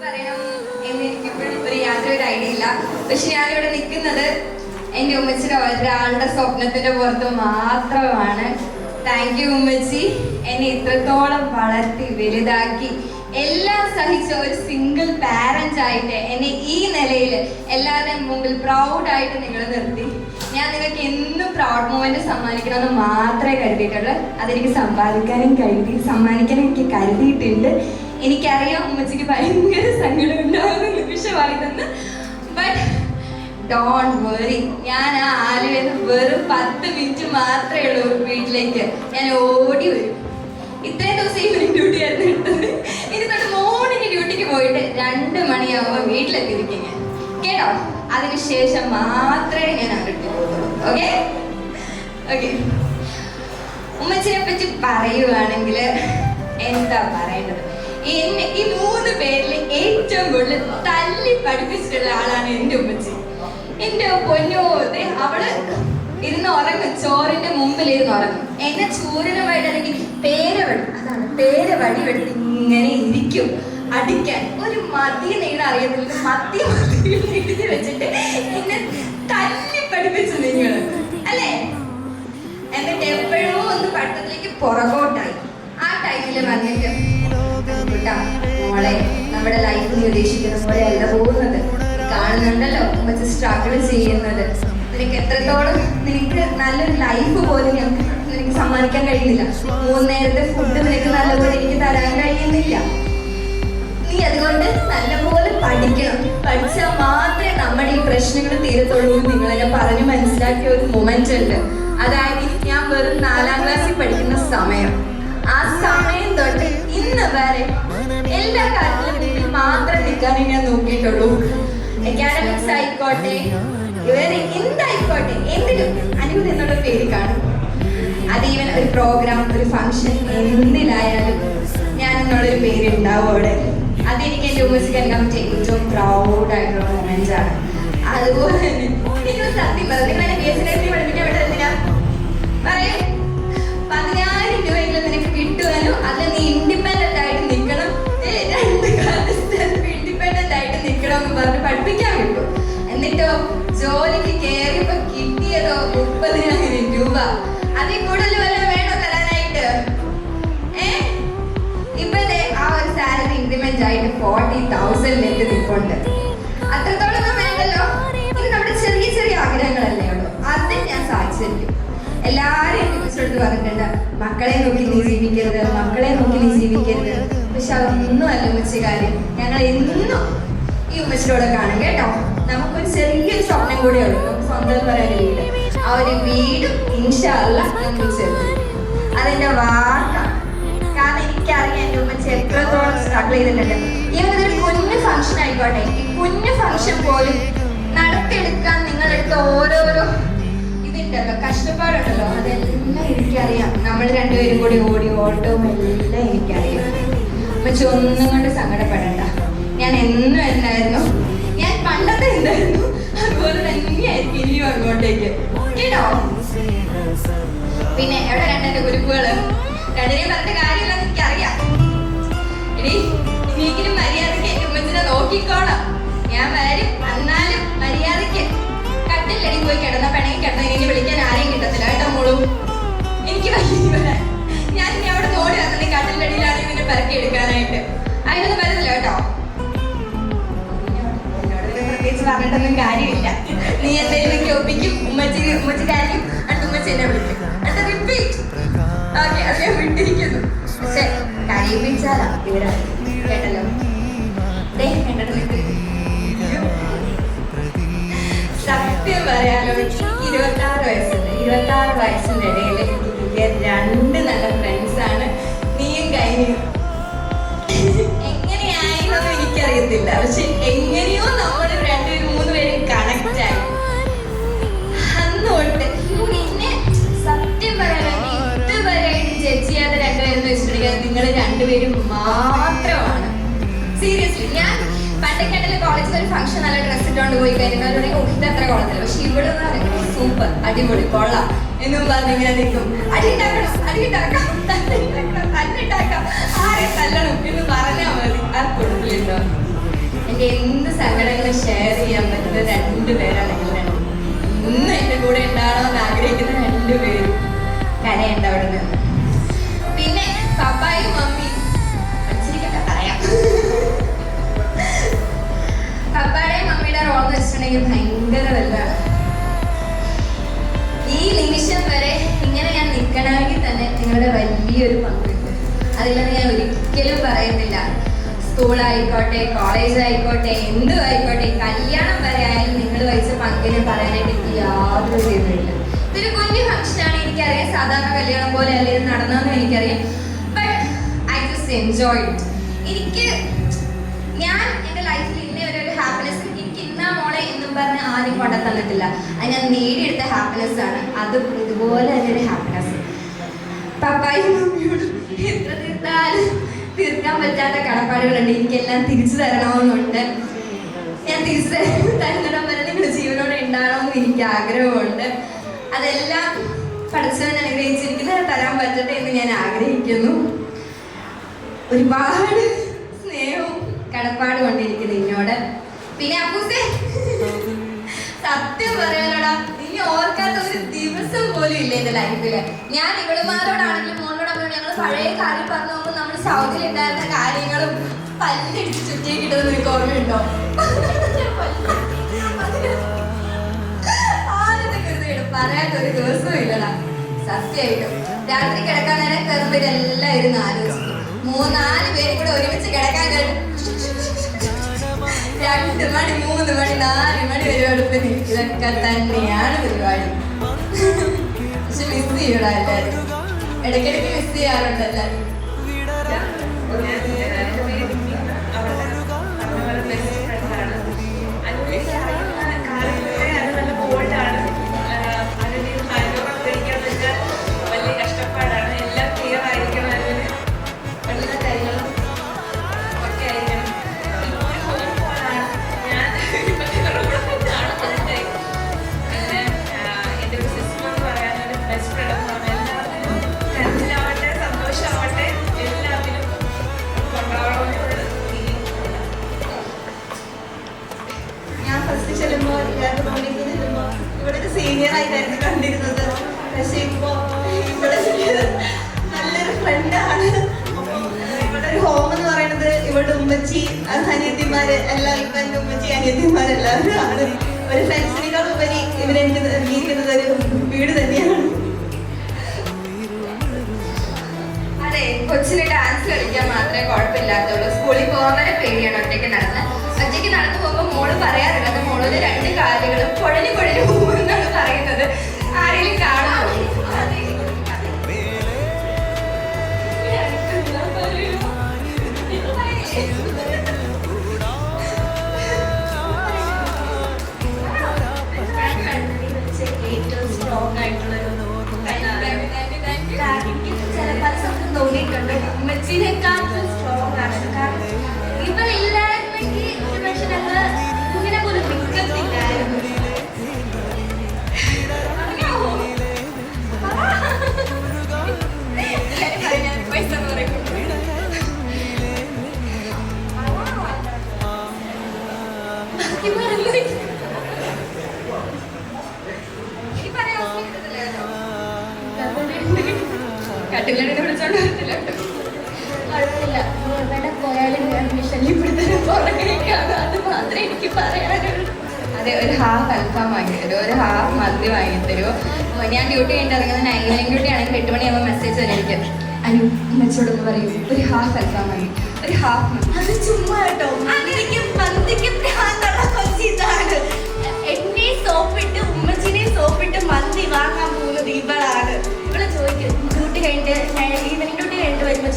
പറയണം എന്ന് എനിക്കിപ്പോഴും ഒരു യാതൊരു ഐഡിയ ഇല്ല. പക്ഷെ ഞാനിവിടെ നിൽക്കുന്നത് എൻ്റെ ഉമ്മച്ചിയുടെ ഒരാളുടെ സ്വപ്നത്തിന്റെ പുറത്ത് മാത്രമാണ്. താങ്ക് യു ഉമ്മച്ചി, എന്നെ ഇത്രത്തോളം വളർത്തി വലുതാക്കി എല്ലാം സഹിച്ച ഒരു സിംഗിൾ പാരന്റ് ആയിട്ട് എന്നെ ഈ നിലയിൽ എല്ലാവരുടെയും മുമ്പിൽ പ്രൗഡായിട്ട് നിങ്ങൾ നിർത്തി. ഞാൻ നിങ്ങൾക്ക് എന്നും പ്രൗഡ് മൂമെന്റ് സമ്മാനിക്കണമെന്ന് മാത്രമേ കരുതിയിട്ടുള്ളൂ. അതെനിക്ക് സമ്മാനിക്കാനും എനിക്ക് കരുതിയിട്ടുണ്ട്. എനിക്കറിയാം ഉമ്മച്ചിക്ക് ഭയങ്കര സങ്കടം ഉണ്ടാകുന്ന നിമിഷമായിട്ടെന്ന്. ബട്ട് ഡോണ്ട് വറി, ഞാൻ ആ ആലുവയിൽ വെറും 10 മിനിറ്റ് മാത്രമേ ഉള്ളൂ വീട്ടിലേക്ക്. ഞാൻ ഓടി വരും. ഇത്രയും ദിവസം ഈവനിങ് ഡ്യൂട്ടി ആയിരുന്നു എടുത്തത്. ഇനി തൊട്ട് മോർണിംഗ് ഡ്യൂട്ടിക്ക് പോയിട്ട് 2 മണിയാകുമ്പോൾ വീട്ടിലെത്തിയിരിക്കും ഞാൻ, കേട്ടോ? അതിനുശേഷം മാത്രമേ ഞാൻ അങ്ങോട്ട് പോകുള്ളൂ. Okay okay. ഉമ്മച്ചിനെ പറ്റി പറയുവാണെങ്കിൽ എന്താ പറയേണ്ടത്? എന്നെ ഈ 3 പേരിൽ ഏറ്റവും കൂടുതൽ തല്ലി പഠിപ്പിച്ചിട്ടുള്ള ആളാണ് എൻ്റെ ഉമ്മച്ചി. എൻ്റെ പൊന്നോതെ അവള് ഇരുന്ന് ഉറങ്ങും, ചോറിന്റെ മുമ്പിൽ ഇരുന്ന് ഉറങ്ങും. എന്നെ ചൂരനുമായിട്ട് അല്ലെങ്കിൽ പേര വടിവെടുത്ത് ഇങ്ങനെ ഇരിക്കും അടിക്കാൻ. ഒരു മതി നീടെ അറിയത്തില്ല, മത്തി എഴുതി വെച്ചിട്ട് എന്നെ തല്ലി പഠിപ്പിച്ചു നിങ്ങൾ അല്ലേ? എന്നിട്ട് എപ്പോഴോ ഒന്ന് പഠിത്തത്തിലേക്ക് പുറകോട്ടായി. ആ ടൈമിൽ വന്നിട്ട് മോളെ, നമ്മുടെ ലൈഫ് നീ ഉദ്ദേശിക്കുന്ന പോലെ അല്ല പോകുന്നത്. കാണുന്നുണ്ടല്ലോ ഉമ്മച്ചി സ്ട്രഗിൾ ചെയ്യുന്നത്. നിനക്ക് എത്രത്തോളം നിനക്ക് നല്ലൊരു ലൈഫ് പോലും നിനക്ക് സമ്മാനിക്കാൻ കഴിയുന്നില്ല. 3 നേരത്തെ ഫുഡ് നിനക്ക് നല്ലപോലെ എനിക്ക് തരാൻ കഴിയുന്നില്ല. നീ അതുകൊണ്ട് നല്ലപോലെ പഠിക്കണം. പഠിച്ചാൽ മാത്രമേ നമ്മുടെ ഈ പ്രശ്നങ്ങൾ തീരത്തുള്ളൂ. നിങ്ങളെന്നെ പറഞ്ഞു മനസ്സിലാക്കിയ ഒരു മൊമെന്റ് ഉണ്ട്. അതായത് ഞാൻ വെറും 4ാം ക്ലാസ്സിൽ പഠിക്കുന്ന സമയം, ആ സമയം തൊട്ട് ഇന്ന് വരെ എല്ലാ കാര്യത്തിലും മുന്നിൽ മാത്രം നിൽക്കാനേ ഞാൻ നോക്കിയിട്ടുള്ളൂ. അക്കാഡമിക്സ് ആയിക്കോട്ടെ, വേറെ എന്തായിക്കോട്ടെ, എന്തിനും അനുഭവം എന്നുള്ള പേര് കാണും. അത് ഈവൻ ഒരു പ്രോഗ്രാം, ഒരു ഫംഗ്ഷൻ, എന്തിലായാലും ഞാൻ എന്നുള്ളൊരു പേര് ഉണ്ടാവും അവിടെ. അതെനിക്ക് എൻ്റെ ഉമ്മച്ചിക്ക് എടുക്കാൻ പറ്റിയ ഏറ്റവും പ്രൗഡായിട്ടുള്ള മൊമെന്റ് ആണ്. അതുപോലെ തന്നെ നിങ്ങൾ സത്യം പറഞ്ഞു, നിങ്ങളെ കേസിനെ പഠിപ്പിക്കാൻ വിട്ടത് എന്തിനാ പറയും? 10,000 രൂപയെങ്കിലും നിനക്ക് കിട്ടുവാനും അല്ല നീ ഇൻഡിപെൻഡന്റ് ആയിട്ട് നിൽക്കണം, 2 കാലത്ത് ഇൻഡിപെൻഡന്റ് ആയിട്ട് നിൽക്കണം എന്ന് പറഞ്ഞ് പഠിപ്പിക്കാൻ കിട്ടും. എന്നിട്ടോ ജോലിക്ക് കയറിയപ്പോ കിട്ടിയതോ 30,000 രൂപ. അതിൽ കൂടുതൽ വല്ല വേണോ തരാനായിട്ട്? ഇപ്പത്തെ ആ ഒരു സാലറി ഇൻക്രിമെന്റ് ആയിട്ട് 40,000 നെറ്റ് നിൽപ്പുണ്ട്. അത്രത്തോളം വേണ്ടല്ലോ. ഇത് നമ്മുടെ ചെറിയ ചെറിയ ആഗ്രഹങ്ങളല്ലേ ഉള്ളൂ, അത് ഞാൻ സാധിച്ചിരിക്കും. എല്ലാവരെയും കുറിച്ചെടുത്ത് പറഞ്ഞിട്ടുണ്ട്, മക്കളെ നോക്കി നീ ജീവിക്കരുത്, മക്കളെ നോക്കി നീ ജീവിക്കരുത്. പക്ഷെ അതൊന്നും അല്ല ഉമ്മച്ചി കാര്യം. ഞങ്ങൾ എന്നും ഈ ഉമ്മച്ചിയോടെ കാണും, കേട്ടോ? നമുക്കൊരു ചെറിയൊരു സ്വപ്നം കൂടെ ഉള്ളൂ, നമുക്ക് സ്വന്തം പറയാൻ വീട്. ആ ഒരു വീടും ഇൻഷാ അല്ലാഹ് നമുക്ക് ചേർത്ത്. അതെന്റെ വാക്കാണ്. കാരണം എനിക്കറിയാം എൻ്റെ ഉമ്മച്ചി എത്രത്തോളം സ്ട്രഗിൾ ചെയ്തിട്ടുണ്ട്. ഇതൊരു കുഞ്ഞു ഫംഗ്ഷൻ ആയിക്കോട്ടെ, ഈ കുഞ്ഞു ഫംഗ്ഷൻ പോലും നടത്തിയെടുക്കാൻ നിങ്ങളെടുത്ത് ഓരോരോ ഇതുണ്ടല്ലോ, കഷ്ടപ്പാടുണ്ടല്ലോ, അതെല്ലാം എനിക്കറിയാം. നമ്മൾ 2 പേരും കൂടി ഓടി ഓട്ടവും എല്ലാം എനിക്കറിയാം. ഉമ്മച്ചി ഒന്നും കൊണ്ട് സങ്കടപ്പെടണ്ട. ഞാൻ എന്നും എന്തായിരുന്നു, ഞാൻ പണ്ടത്തെ എന്തായിരുന്നു അതുപോലെ തന്നെയായിരിക്കും ഇനിയും അങ്ങോട്ടേക്ക്, കേട്ടോ? പിന്നെ എവിടെ 2 കുരുക്കുകള്? 2 പറഞ്ഞ കാര്യമില്ലെന്ന് എനിക്കറിയാം. ഇനി ഇനിയെങ്കിലും മര്യാദയ്ക്ക് എന്റെ ഉമ്മച്ചിനെ നോക്കിക്കോളാം. ഞാൻ വരും, എന്നാലും മര്യാദയ്ക്ക് കട്ടിലടി പോയി കിടന്ന പിണങ്ങി കിടന്ന ഇനി വിളിക്കാൻ ആരെയും കിട്ടത്തില്ല, കേട്ടോ മോളും? എനിക്ക് വരാൻ ഞാൻ ഇനി അവിടെ ഓടി വന്നിട്ട് കട്ടിലടിയിലാണ് ഇതിനെ പിറക്കി എടുക്കാനായിട്ട്. അതിനൊന്നും വരുന്നില്ല, കേട്ടോ? പ്രത്യേകിച്ച് പറഞ്ഞിട്ടൊന്നും കാര്യമില്ല. നീ എന്തെങ്കിലും ഒപ്പിക്കും, ഉമ്മച്ചിക്കാരിക്കും, അടുത്ത ഉമ്മച്ചി എന്നെ വിളിക്കും, അടുത്ത റിപ്പീറ്റ്. ഓക്കെ, അത് ഞാൻ വിട്ടിരിക്കുന്നു. പക്ഷെ കഴിപ്പിച്ചാലാ ഇവിടെ, കേട്ടല്ലോ? സത്യം പറയാനോ, 26 വയസ്സുണ്ട്. 26 വയസ്സിന്റെ ഇടയിൽ എനിക്ക് കിട്ടിയ 2 നല്ല ഫ്രണ്ട്സാണ് നീയും കൈനിയും. എങ്ങനെയായിരുന്നോ എനിക്കറിയത്തില്ല, പക്ഷെ എങ്ങനെയോ നമ്മൾ 3 പേരും കണക്റ്റ് ആയി. അന്നോട്ട് പിന്നെ സത്യം പറയാനോ ഇതുവരെയായിട്ട് ജഡ്ജ് ചെയ്യാതെ 2 പേരെന്ന് വെച്ചിട്ടുണ്ടെങ്കിൽ നിങ്ങൾ 2 പേരും മാത്രമാണ്. സീരിയസ്ലി, ഞാൻ പണ്ടൊക്കെയാണെങ്കിൽ കോളേജിൽ ഒരു ഫംഗ്ഷൻ നല്ല ഡ്രസ് ഇട്ടുകൊണ്ട് പോയി കഴിഞ്ഞാൽ ഇത് അത്ര കൊള്ളത്തില്ല, പക്ഷെ ഇവിടെ സൂപ്പർ അടിപൊളി കൊള്ളാം എന്നും പറഞ്ഞ് ഇങ്ങനെ നിൽക്കും. അടിയുണ്ടാക്കാം, തല്ലുണ്ടാക്കാം, ആരെ തല്ലണം എന്ന് പറഞ്ഞാൽ മതി. ആ കൊടുക്കലുണ്ടോ? എനിക്ക് എന്ത് സങ്കടങ്ങളും ഷെയർ ചെയ്യാൻ പറ്റുന്ന രണ്ടുപേരാണ് ഞങ്ങൾ രണ്ടും. ഇന്ന് എൻ്റെ കൂടെ ഉണ്ടാവണമെന്ന് ആഗ്രഹിക്കുന്ന രണ്ടുപേരും കരയുണ്ട് അവിടെ നിന്ന്. പിന്നെ പപ്പായും മമ്മിയും പഠിച്ചിരിക്കട്ടെ പറയാം. പപ്പായുടെയും മമ്മിയുടെ റോൾ എന്ന് വെച്ചിട്ടുണ്ടെങ്കിൽ ഭയങ്കര വലുതാണ്. ഈ നിമിഷം വരെ ഇങ്ങനെ ഞാൻ നിൽക്കണമെങ്കിൽ തന്നെ നിങ്ങളുടെ വലിയൊരു പങ്കുണ്ട്. അതില്ലെന്ന് ഞാൻ ഒരിക്കലും പറയുന്നില്ല. സ്കൂളായിക്കോട്ടെ, കോളേജ് ആയിക്കോട്ടെ, എന്തും ആയിക്കോട്ടെ, കല്യാണം വരെ ആയാലും നിങ്ങൾ വഹിച്ച പങ്കിനെ പറയാനായിട്ട് എനിക്ക് യാതൊരു ചെയ്യുന്നില്ല. ഇതൊരു കുഞ്ഞു ഫംഗ്ഷനാണ്, എനിക്കറിയാം. സാധാരണ കല്യാണം പോലെ അല്ലെങ്കിൽ നടന്നതെന്ന് എനിക്കറിയാം. But I just enjoy it. എനിക്ക് ഞാൻ എൻ്റെ ലൈഫിൽ ഇന്നേ ഒരു ഹാപ്പിനെസ് എനിക്ക് ഇന്നാ മോളെ എന്നും പറഞ്ഞ് ആരും കൊണ്ടു തന്നിട്ടില്ല. അത് ഞാൻ നേടിയെടുത്ത ഹാപ്പിനെസ് ആണ്. അതും ഇതുപോലെ തന്നെ ഒരു ഹാപ്പിനെസ്. പപ്പായും മമ്മിയോട് എത്ര തീർത്താലും തീർക്കാൻ പറ്റാത്ത കടപ്പാടുകളുണ്ട്. എനിക്കെല്ലാം തിരിച്ചു തരണമെന്നുണ്ട്. ഞാൻ തിരിച്ചു തരുന്നിടം വരെ നിങ്ങൾ ജീവനോടെ ഉണ്ടാകണമെന്ന് എനിക്ക് ആഗ്രഹമുണ്ട്. അതെല്ലാം പഠിച്ചവൻ അനുഗ്രഹിച്ചിരിക്കുന്നത് തരാൻ പറ്റട്ടെ എന്ന് ഞാൻ ആഗ്രഹിക്കുന്നു. ഒരുപാട് സ്നേഹവും കടപ്പാടും കൊണ്ടിരിക്കുന്നു എന്നോട്. പിന്നെ അപ്പൂസേ, സത്യം പറയാനോടാ, ഇനി ഓർക്കാത്ത ഒരു ദിവസം പോലും ഇല്ല എന്റെ ലൈഫില്. ഞാൻ ഇവളുമാരോടാണെങ്കിലും മോളോടാണെങ്കിലും ഞങ്ങൾ പഴയ കാര്യം പറഞ്ഞു പോകുമ്പോൾ നമ്മൾ സൗദിയിൽ ഉണ്ടായിരുന്ന കാര്യങ്ങളും പല്ലിടിച്ച് ചുറ്റിയെ കിട്ടുന്നത് എനിക്ക് ഓർമ്മയുണ്ടോ? പറയാത്ത ഒരു ദിവസവും ഇല്ലടാ സത്യമായിട്ടും. രാത്രി കിടക്കാൻ നേരം കയറുമ്പോൾ ഇതെല്ലാം ഇരുന്ന് ആലോചിക്കും. 3-4 പേരും കൂടെ ഒരുമിച്ച് കിടക്കാൻ കഴിയും. 2 മണി 3 മണി 4 മണി വരെ എടുപ്പിന് ഇതൊക്കെ തന്നെയാണ് പരിപാടി. പക്ഷെ മിസ് ചെയ്യൂടാ എല്ലാവരും. ഇടയ്ക്കിടയ്ക്ക് മിസ് ചെയ്യാറുണ്ട് എല്ലാവരും. സീനിയറായിട്ടായിരുന്നു കണ്ടിരുന്നത്. പക്ഷെ ഇപ്പോ ഇവിടെ നല്ലൊരു ഫ്രണ്ടാണ്. ഇവിടെ ഒരു ഹോം എന്ന് പറയുന്നത് ഇവളുടെ ഉമ്മച്ചി അനിയത്തിമാര് എല്ലാം, ഇപ്പൊ എന്റെ ഉമ്മച്ചി അനിയത്തിമാരെല്ലാവരും ആണ്. ഒരു ഫ്രണ്ട്സിനേക്കാൾ ഉപരി ഇവരെനിക്ക് നൽകിയിരിക്കുന്നത് ഒരു വീട് തന്നെയാണ്. അതെ, കൊച്ചിന് ഡാൻസ് കളിക്കാൻ മാത്രമേ കുഴപ്പമില്ലാത്തുള്ളൂ. സ്കൂളിൽ പോകാൻ വരെ പേടിയാണ് ഒറ്റയ്ക്ക് നടന്ന് പോകുമ്പോൾ മോള് പറയാറുള്ളത് മോളൊരു 2 കാലുകളും കുഴഞ്ഞു പോകുമെന്നാണ് പറയുന്നത്. ആരെങ്കിലും കാണാമോ? ഏറ്റവും സ്ട്രോങ് ആയിട്ടുള്ളൊരു ചിലപ്പോൾ സ്വന്തം തോന്നിയിട്ടുണ്ട്. ഉമ്മച്ചിനെക്കാളും സ്ട്രോങ് ആണ്. കാരണം ഇവരില്ലായിരുന്നെങ്കിൽ പക്ഷെ ഞങ്ങൾ ഇങ്ങനെ പോലും നിൽക്കത്തില്ലായിരുന്നു. പൈസ കട്ടിലിനെ വിളിച്ചോണ്ട് വരത്തില്ല. കുഴപ്പമില്ല, എവിടെ പോയാലും ഞാൻ ശല്യപ്പെടുത്താനും പുറകേക്കാണ്. അത് മാത്രമേ എനിക്ക് പറയാനുള്ളൂ. അതെ, ഒരു ഹാഫ് അൽഫാം വാങ്ങി തരുമോ? ഒരു ഹാഫ് മന്തി വാങ്ങി തരുമോ? ഞാൻ ഡ്യൂട്ടി കഴിഞ്ഞിട്ട് ഇറങ്ങുന്ന ഈവനിങ് ഡ്യൂട്ടി ആണെങ്കിൽ 8 മണിയാകുമ്പോൾ മെസ്സേജ് വരും എനിക്ക്. അനു ഉമ്മച്ചോടൊന്ന് പറയും ഒരു ഹാഫ് അൽഫാം വാങ്ങി, ഒരു ഹാഫ് മന്തി. അത് ചുമ്മാ കേട്ടോ. മന്തിക്ക് ഇതാണ്. എന്നെ സോപ്പിട്ട് ഉമ്മച്ചിനെ സോപ്പിട്ട് മന്തി വാങ്ങാൻ പോകുന്നത് ഇവളാണ്. ഇവിടെ ചോദിക്കും ഡ്യൂട്ടി കഴിഞ്ഞിട്ട് ഈവനിങ് ഡ്യൂട്ടി കഴിഞ്ഞിട്ട് വരുമ്പോൾ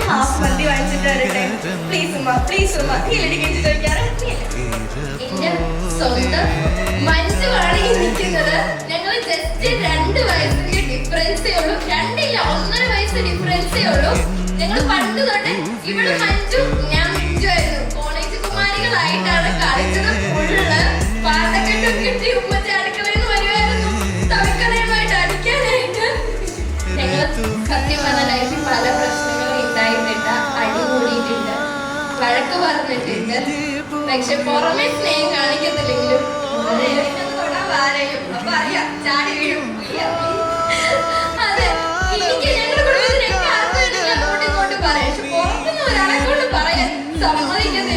ഹാഫ് മന്തി വാങ്ങിച്ചിട്ട് വരട്ടെ പ്ലീസ് ഉമ്മ, പ്ലീസ് ഉമ്മ. ഇതിലിടയ്ക്ക് ചോദിക്കാറ് എന്റെ സ്വന്തം മനസ്സുമാണ് ഈ നിൽക്കുന്നത്. ഞങ്ങൾ ജസ്റ്റ് 2 വയസ്സിന്റെ ഡിഫറൻസേ ഉള്ളൂ. 2 ഇല്ല 1.5 വയസ്സ് ഡിഫറൻസേ ഉള്ളൂ. ഞങ്ങൾ പണ്ട് തൊട്ട് ഇവിടെ മഞ്ജു ഞാൻ മിഞ്ചു ആയിരുന്നു. കോളേജ് കുമാരികളായിട്ടാണ് കളിച്ചത്. ഫുള്ള് പാട്ടക്കെട്ടും കിട്ടി ഉമ്മച്ച അടുക്കളയെന്ന് വരുമായിരുന്നു തവിക്കണയുമായിട്ട് അടിക്കാനായിട്ട്. ഞങ്ങൾ സത്യം പറഞ്ഞ ലൈഫിൽ പല പ്രശ്നങ്ങളും ഉണ്ടായിട്ടുണ്ട്. അടി കൂടിയിട്ടുണ്ട്, വഴക്ക് പറഞ്ഞിട്ടുണ്ട്. പക്ഷെ പുറമെ സ്നേഹം കാണിക്കത്തില്ലെങ്കിലും അതെ എന്നെ തൊടാൻ ആരെയും അപ്പൊ അറിയാം ചാടി വീഴും അതെ എനിക്ക് ഞങ്ങളുടെ കുടുംബത്തിൽ എന്നെ ആർക്കും അങ്ങോട്ട് ഇങ്ങോട്ട് പറയാം പക്ഷെ പുറത്തുനിന്ന് ഒരാളെ കൊണ്ട് പറയാൻ സമ്മതിക്കത്തില്ല